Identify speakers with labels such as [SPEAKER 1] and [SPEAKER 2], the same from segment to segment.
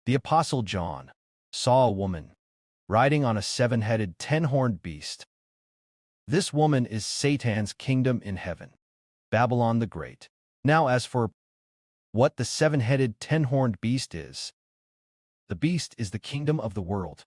[SPEAKER 1] The Apostle John saw a woman riding on a seven-headed, ten-horned beast. This woman is Satan's kingdom in heaven, Babylon the Great. Now as for what the seven-headed, ten-horned beast is, the beast is the kingdom of the world.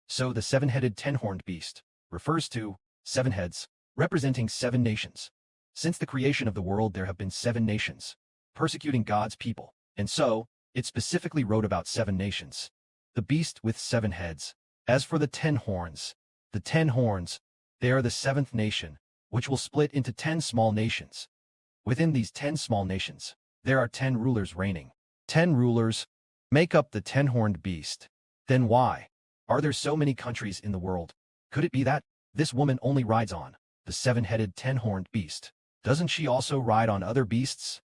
[SPEAKER 1] So the seven-headed, ten-horned beast refers to seven heads, representing seven nations. Since the creation of the world there have been seven nations, persecuting God's people, and so it specifically wrote about seven nations. The beast with seven heads. As for the 10 horns, they are the seventh nation, which will split into 10 small nations. Within these 10 small nations, there are 10 rulers reigning. 10 rulers make up the 10-horned beast. Then why are there so many countries in the world? Could it be that this woman only rides on the seven-headed, 10-horned beast? Doesn't she also ride on other beasts?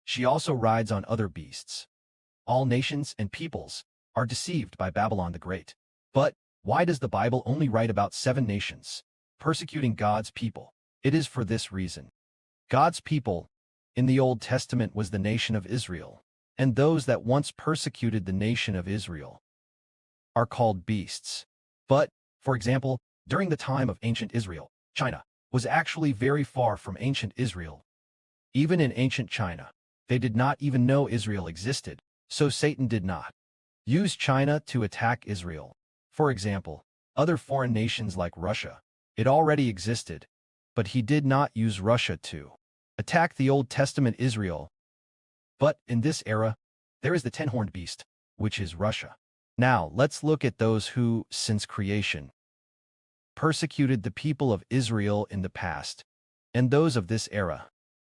[SPEAKER 1] She also rides on other beasts. All nations and peoples are deceived by Babylon the Great. But why does the Bible only write about seven nations persecuting God's people? It is for this reason. God's people in the Old Testament was the nation of Israel, and those that once persecuted the nation of Israel are called beasts. But, for example, during the time of ancient Israel, China was actually very far from ancient Israel. Even in ancient China, they did not even know Israel existed, so Satan did not use China to attack Israel. For example, other foreign nations like Russia, it already existed, but he did not use Russia to attack the Old Testament Israel. But in this era, there is the 10-horned beast, which is Russia. Now, let's look at those who, since creation, persecuted the people of Israel in the past, and those of this era.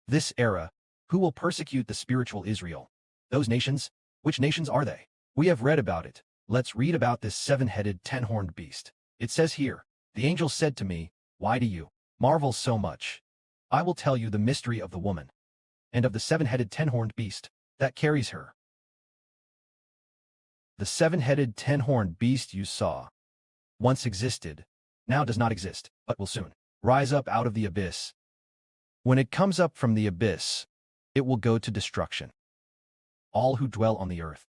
[SPEAKER 1] This era, who will persecute the spiritual Israel? Those nations? Which nations are they? We have read about it. Let's read about this seven-headed, 10-horned beast. It says here, the angel said to me, "Why do you marvel so much? I will tell you the mystery of the woman, and of the seven-headed, 10-horned beast that carries her." The seven-headed, 10-horned beast you saw once existed, now does not exist, but will soon rise up out of the abyss. When it comes up from the abyss, it will go to destruction. All who dwell on the earth,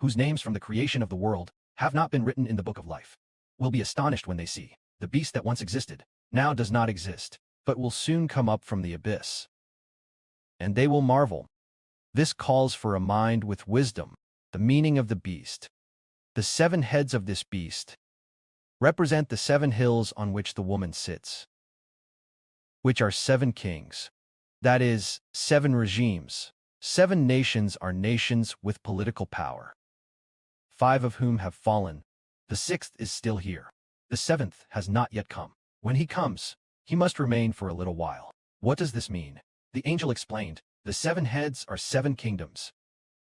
[SPEAKER 1] whose names from the creation of the world have not been written in the book of life, will be astonished when they see the beast that once existed, now does not exist, but will soon come up from the abyss. And they will marvel. This calls for a mind with wisdom. The meaning of the beast. The seven heads of this beast represent the 7 hills on which the woman sits, which are 7 kings. That is, 7 regimes. 7 nations are nations with political power, 5 of whom have fallen. The 6th is still here. The 7th has not yet come. When he comes, he must remain for a little while. What does this mean? The angel explained, the 7 heads are 7 kingdoms,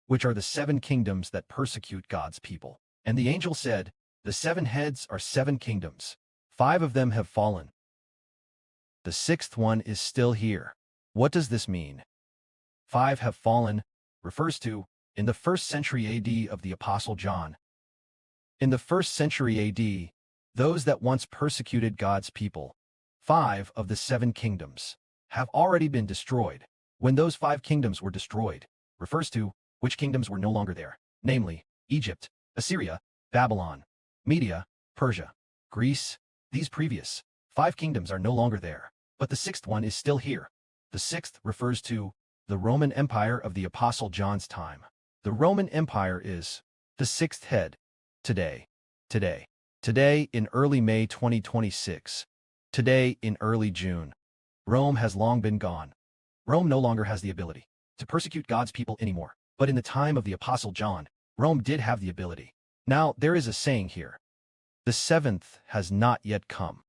[SPEAKER 1] which are the 7 kingdoms that persecute God's people. And the angel said, the 7 heads are 7 kingdoms. 5 of them have fallen. The 6th one is still here. What does this mean? 5 have fallen refers to, in the 1st century AD of the Apostle John. In the 1st century AD, those that once persecuted God's people, 5 of the 7 kingdoms, have already been destroyed. When those 5 kingdoms were destroyed, refers to which kingdoms were no longer there, namely, Egypt, Assyria, Babylon, Media, Persia, Greece. These previous 5 kingdoms are no longer there, but the 6th one is still here. The 6th refers to the Roman Empire of the Apostle John's time. The Roman Empire is the 6th head. Today, in early May 2026, today in early June, Rome has long been gone. Rome no longer has the ability to persecute God's people anymore. But in the time of the Apostle John, Rome did have the ability. Now, there is a saying here. The 7th has not yet come.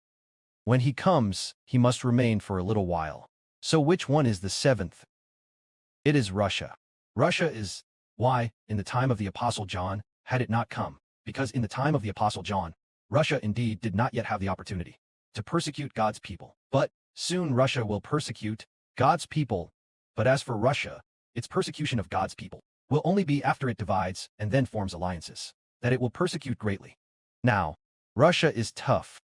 [SPEAKER 1] When he comes, he must remain for a little while. So which one is the 7th? It is Russia. Russia is why, in the time of the Apostle John, had it not come, because in the time of the Apostle John, Russia indeed did not yet have the opportunity to persecute God's people. But soon Russia will persecute God's people. But as for Russia, its persecution of God's people will only be after it divides and then forms alliances, that it will persecute greatly. Now, Russia is tough,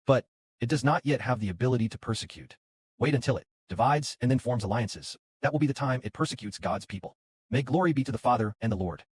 [SPEAKER 1] but it does not yet have the ability to persecute. Wait until it divides and then forms alliances. That will be the time it persecutes God's people. May glory be to the Father and the Lord.